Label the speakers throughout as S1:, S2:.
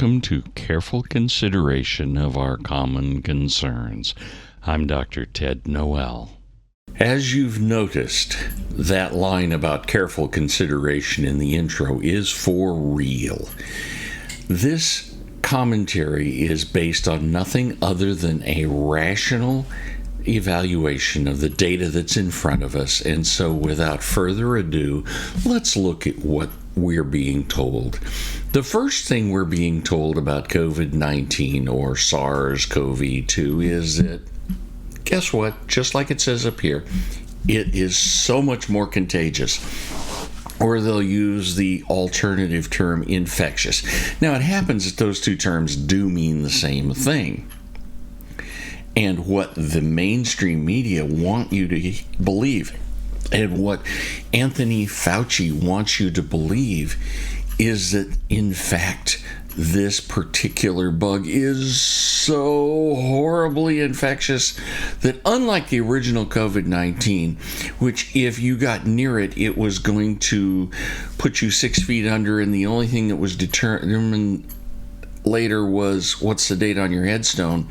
S1: Welcome to careful consideration of our common concerns. I'm Dr. Ted Noel. As you've noticed, that line about careful consideration in the intro is for real. This commentary is based on nothing other than a rational evaluation of the data that's in front of us. And so without further ado, let's look at what we're being told. The first thing we're being told about COVID-19 or SARS-CoV-2 is that, guess what? Just like it says up here, it is so much more contagious. Or they'll use the alternative term infectious. Now, it happens that those two terms do mean the same thing. And what the mainstream media want you to believe, and what Anthony Fauci wants you to believe, is that, in fact, this particular bug is so horribly infectious that, unlike the original COVID-19, which if you got near it, it was going to put you 6 feet under, and the only thing that was determined later was what's the date on your headstone.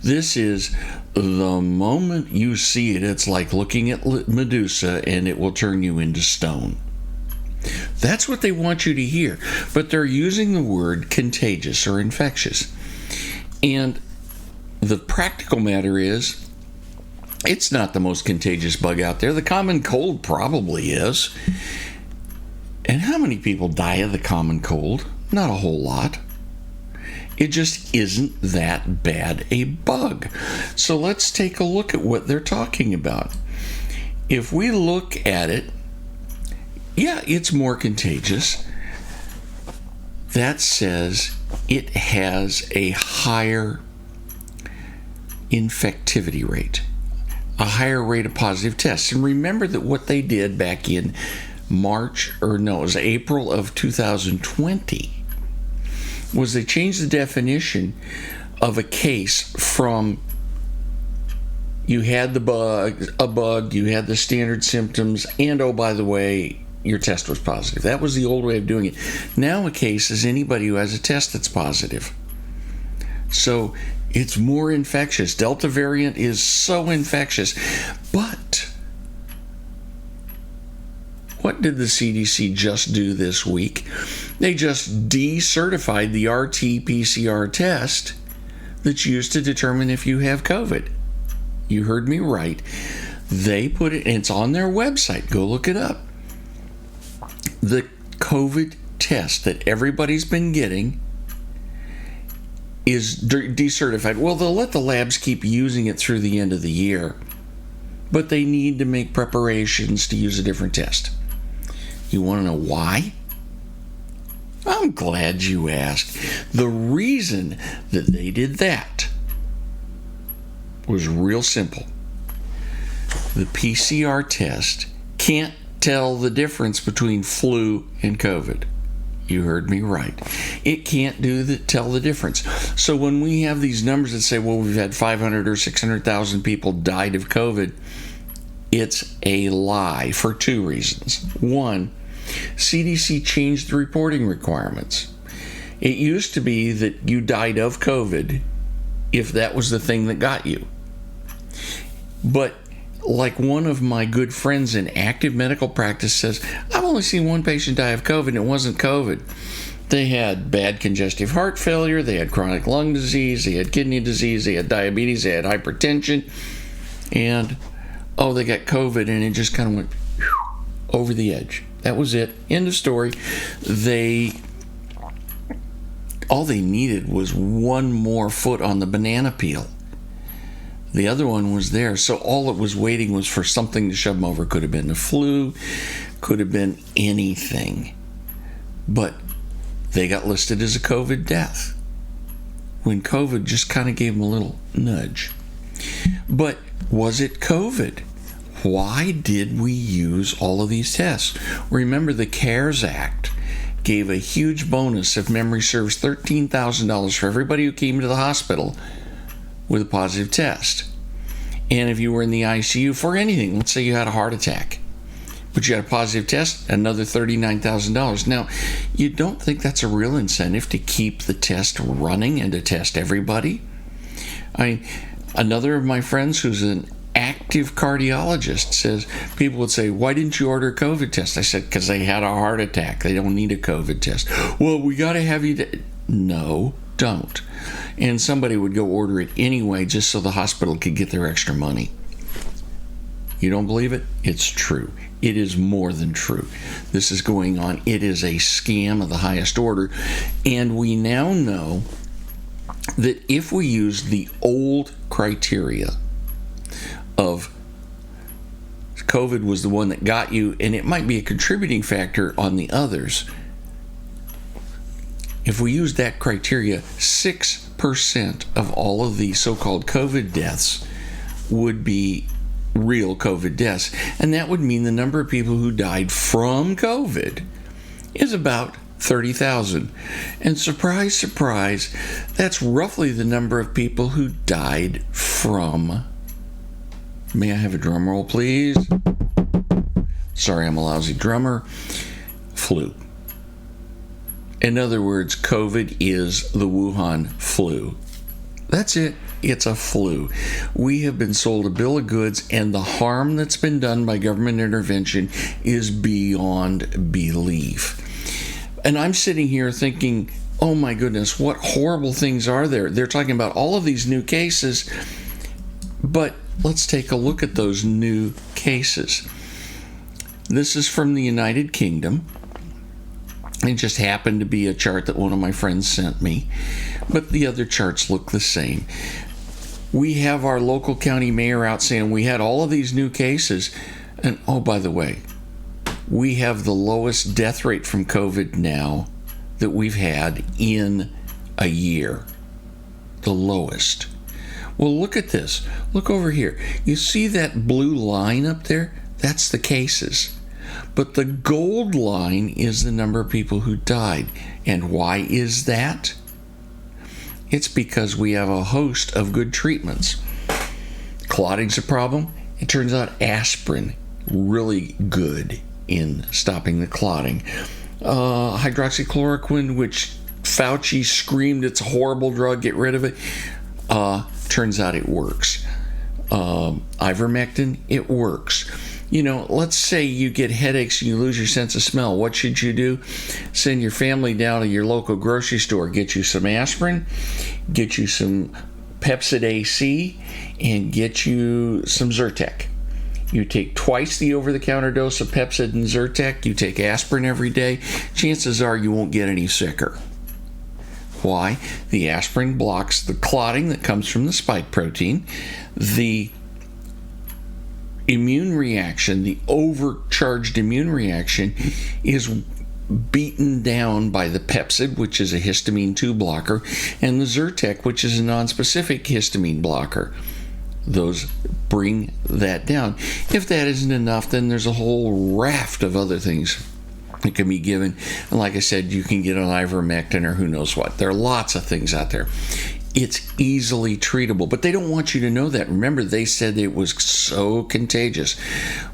S1: This is the moment you see it, it's like looking at Medusa, and it will turn you into stone. That's what they want you to hear, but they're using the word contagious or infectious. And the practical matter is, it's not the most contagious bug out there. The common cold probably is. And how many people die of the common cold? Not a whole lot. It just isn't that bad a bug. So let's take a look at what they're talking about. If we look at it, yeah, it's more contagious. That says it has a higher infectivity rate, a higher rate of positive tests. And remember that what they did back in it was April of 2020, was they changed the definition of a case from you had a bug, you had the standard symptoms, and oh, by the way, your test was positive. That was the old way of doing it. Now a case is anybody who has a test that's positive. So it's more infectious. Delta variant is so infectious. But what did the CDC just do this week? They just decertified the RT-PCR test that's used to determine if you have COVID. You heard me right. They put it, and it's on their website. Go look it up. The COVID test that everybody's been getting is decertified. Well, they'll let the labs keep using it through the end of the year, but they need to make preparations to use a different test. You want to know why? I'm glad you asked. The reason that they did that was real simple. The PCR test can't tell the difference between flu and COVID. You heard me right. It can't tell the difference. So when we have these numbers that say, well, we've had 500 or 600,000 people died of COVID, it's a lie for two reasons. One, CDC changed the reporting requirements. It used to be that you died of COVID if that was the thing that got you. But like one of my good friends in active medical practice says, I've only seen one patient die of COVID, and it wasn't COVID. They had bad congestive heart failure, they had chronic lung disease, they had kidney disease, they had diabetes, they had hypertension, and they got COVID, and it just kind of went over the edge. That was it. End of story. All they needed was one more foot on the banana peel. The other one was there, so all it was waiting was for something to shove them over. Could have been the flu, could have been anything. But they got listed as a COVID death, when COVID just kind of gave them a little nudge. But was it COVID? Why did we use all of these tests? Remember, the CARES Act gave a huge bonus, if memory serves, $13,000 for everybody who came to the hospital with a positive test. And if you were in the ICU for anything, let's say you had a heart attack, But you got a positive test, another $39,000. Now, you don't think that's a real incentive to keep the test running and to test everybody? I mean, another of my friends who's an active cardiologist says, people would say, why didn't you order a COVID test? I said, because they had a heart attack. They don't need a COVID test. Well, we got to have you... No, don't. And somebody would go order it anyway just so the hospital could get their extra money. You don't believe it? It's true. It is more than true. This is going on. It is a scam of the highest order. And we now know that if we use the old criteria of COVID was the one that got you, and it might be a contributing factor on the others, if we use that criteria, 6% of all of the so-called COVID deaths would be real COVID deaths. And that would mean the number of people who died from COVID is about 30,000. And surprise, surprise, that's roughly the number of people who died from, may I have a drum roll, please? Sorry, I'm a lousy drummer. Flu. In other words, COVID is the Wuhan flu. That's it. It's a flu. We have been sold a bill of goods, and the harm that's been done by government intervention is beyond belief. And I'm sitting here thinking, oh my goodness, what horrible things are there? They're talking about all of these new cases, but let's take a look at those new cases. This is from the United Kingdom. It just happened to be a chart that one of my friends sent me, but the other charts look the same. We have our local county mayor out saying we had all of these new cases, and oh, by the way, we have the lowest death rate from COVID now that we've had in a year. The lowest. Well, look at this. Look over here. You see that blue line up there? That's the cases. But the gold line is the number of people who died. And why is that? It's because we have a host of good treatments. Clotting's a problem. It turns out aspirin, really good in stopping the clotting. Hydroxychloroquine, which Fauci screamed it's a horrible drug, get rid of it. Turns out it works. Ivermectin, it works. You know, let's say you get headaches and you lose your sense of smell. What should you do? Send your family down to your local grocery store, get you some aspirin, get you some Pepsid AC, and get you some Zyrtec. You take twice the over-the-counter dose of Pepsid and Zyrtec. You take aspirin every day. Chances are you won't get any sicker. Why? The aspirin blocks the clotting that comes from the spike protein. The immune reaction, the overcharged immune reaction, is beaten down by the Pepsid, which is a histamine 2 blocker, and the Zyrtec, which is a nonspecific histamine blocker. Those bring that down. If that isn't enough, then there's a whole raft of other things that can be given. And like I said, you can get an ivermectin or who knows what. There are lots of things out there. It's easily treatable, but they don't want you to know that. Remember, they said it was so contagious.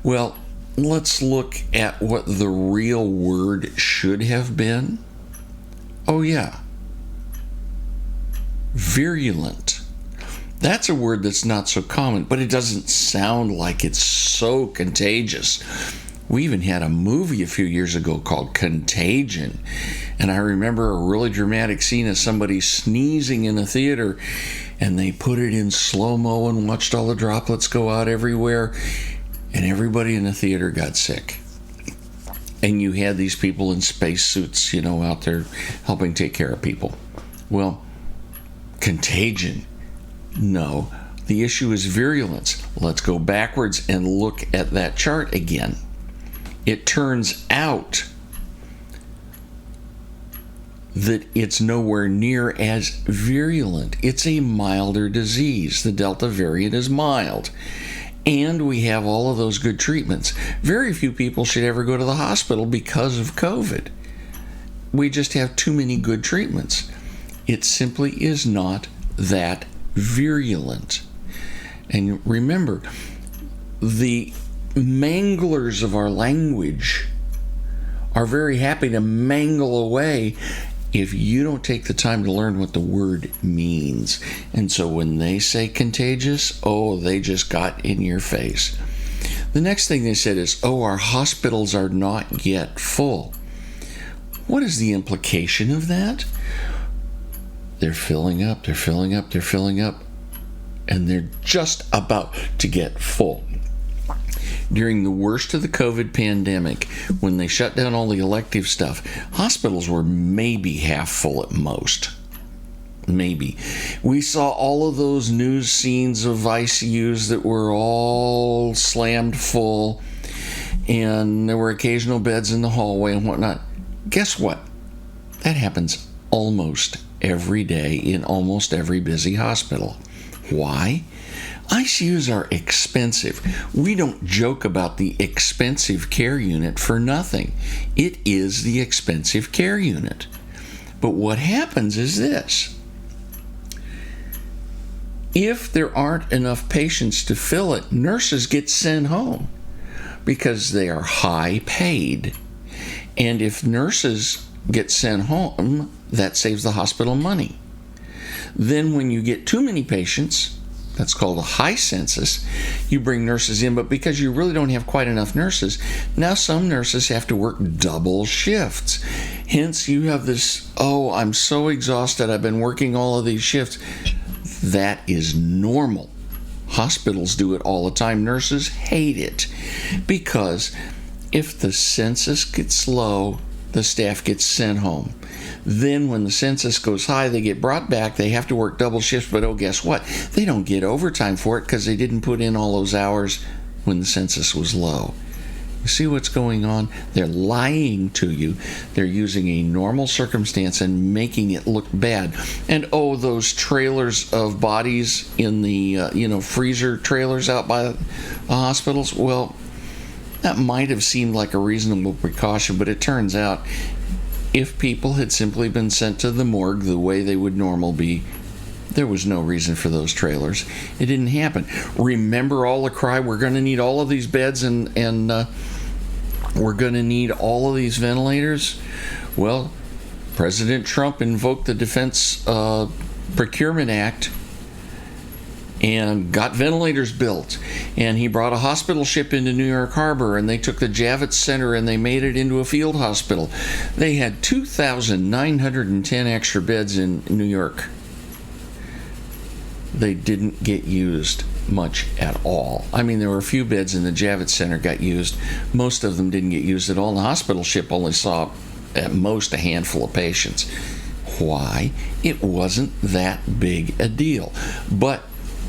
S1: Well, let's look at what the real word should have been. Oh, yeah. Virulent. That's a word that's not so common, but it doesn't sound like it's so contagious. We even had a movie a few years ago called Contagion. And I remember a really dramatic scene of somebody sneezing in a theater, and they put it in slow-mo and watched all the droplets go out everywhere, and everybody in the theater got sick. And you had these people in spacesuits, you know, out there helping take care of people. Well, contagion. No, the issue is virulence. Let's go backwards and look at that chart again. It turns out that it's nowhere near as virulent. It's a milder disease. The Delta variant is mild. And we have all of those good treatments. Very few people should ever go to the hospital because of COVID. We just have too many good treatments. It simply is not that virulent. And remember, the manglers of our language are very happy to mangle away if you don't take the time to learn what the word means. And so when they say contagious, they just got in your face. The next thing they said is, our hospitals are not yet full. What is the implication of that? They're filling up, they're filling up, they're filling up, and they're just about to get full. During the worst of the COVID pandemic, when they shut down all the elective stuff, hospitals were maybe half full at most. Maybe. We saw all of those news scenes of ICUs that were all slammed full, and there were occasional beds in the hallway and whatnot. Guess what? That happens almost every day in almost every busy hospital. Why? ICUs are expensive. We don't joke about the expensive care unit for nothing. It is the expensive care unit. But what happens is this. If there aren't enough patients to fill it, nurses get sent home because they are high paid. And if nurses get sent home, that saves the hospital money. Then when you get too many patients, that's called a high census, you bring nurses in, but because you really don't have quite enough nurses, now some nurses have to work double shifts. Hence, you have this, I'm so exhausted, I've been working all of these shifts. That is normal. Hospitals do it all the time. Nurses hate it because if the census gets low, the staff gets sent home. Then when the census goes high, they get brought back. They have to work double shifts, but guess what? They don't get overtime for it because they didn't put in all those hours when the census was low. You see what's going on? They're lying to you. They're using a normal circumstance and making it look bad. And those trailers of bodies in the freezer trailers out by the hospitals, well, that might have seemed like a reasonable precaution, but it turns out if people had simply been sent to the morgue the way they would normally be, there was no reason for those trailers. It didn't happen. Remember all the cry, we're going to need all of these beds and we're going to need all of these ventilators? Well, President Trump invoked the Defense Procurement Act and got ventilators built. And he brought a hospital ship into New York Harbor, and they took the Javits Center and they made it into a field hospital. They had 2,910 extra beds in New York. They didn't get used much at all. I mean, there were a few beds in the Javits Center got used. Most of them didn't get used at all. And the hospital ship only saw at most a handful of patients. Why? It wasn't that big a deal. But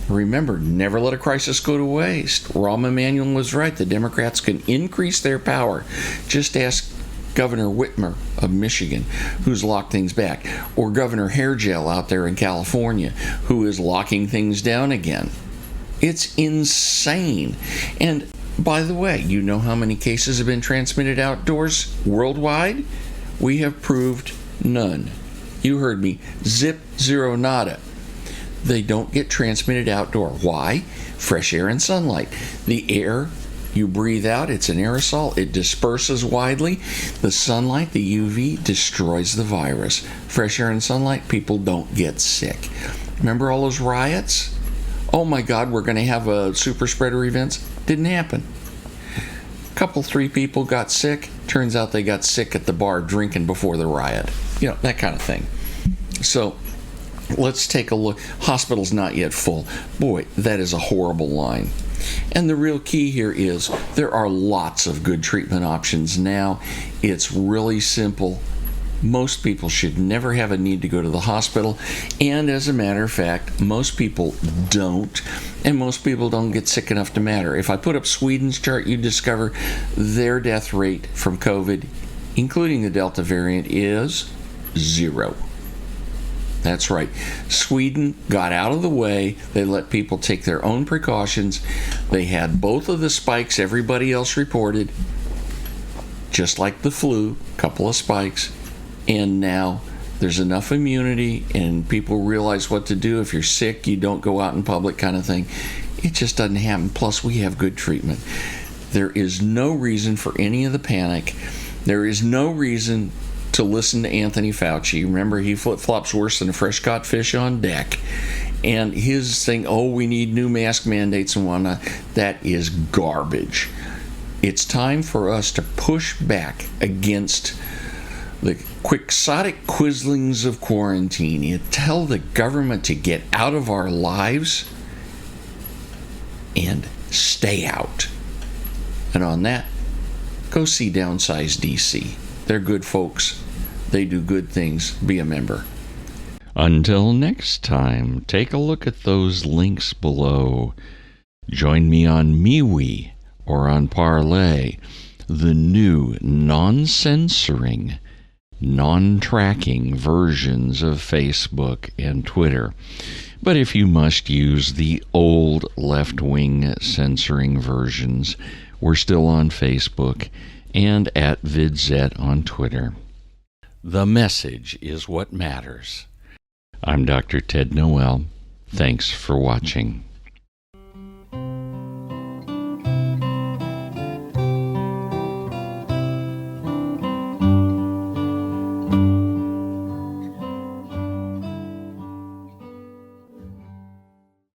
S1: remember, never let a crisis go to waste. Rahm Emanuel was right. The Democrats can increase their power. Just ask Governor Whitmer of Michigan, who's locked things back, or Governor Hairgel out there in California, who is locking things down again. It's insane. And by the way, you know how many cases have been transmitted outdoors worldwide? We have proved none. You heard me. Zip, zero, nada. They don't get transmitted outdoor. Why? Fresh air and sunlight. The air you breathe out, it's an aerosol. It disperses widely. The sunlight, the UV, destroys the virus. Fresh air and sunlight, people don't get sick. Remember all those riots? Oh my God, we're going to have a super spreader events. Didn't happen. Three people got sick. Turns out they got sick at the bar drinking before the riot. That kind of thing. So let's take a look. Hospital's not yet full. Boy, that is a horrible line. And the real key here is there are lots of good treatment options now. It's really simple. Most people should never have a need to go to the hospital. And as a matter of fact, most people don't. And most people don't get sick enough to matter. If I put up Sweden's chart, you discover their death rate from COVID, including the Delta variant, is 0. That's right. Sweden got out of the way. They let people take their own precautions. They had both of the spikes everybody else reported, just like the flu, a couple of spikes. And now there's enough immunity and people realize what to do. If you're sick, you don't go out in public kind of thing. It just doesn't happen. Plus, we have good treatment. There is no reason for any of the panic. There is no reason to listen to Anthony Fauci. Remember, he flip-flops worse than a fresh caught fish on deck. And his thing, we need new mask mandates and whatnot, that is garbage. It's time for us to push back against the quixotic quizzlings of quarantine. You tell the government to get out of our lives and stay out. And on that, go see Downsize DC. They're good folks. They do good things. Be a member. Until next time, take a look at those links below. Join me on MeWe or on Parlay, the new non-censoring, non-tracking versions of Facebook and Twitter. But if you must use the old left-wing censoring versions, we're still on Facebook and at VidZet on Twitter. The message is what matters. I'm Dr. Ted Noel. Thanks for watching.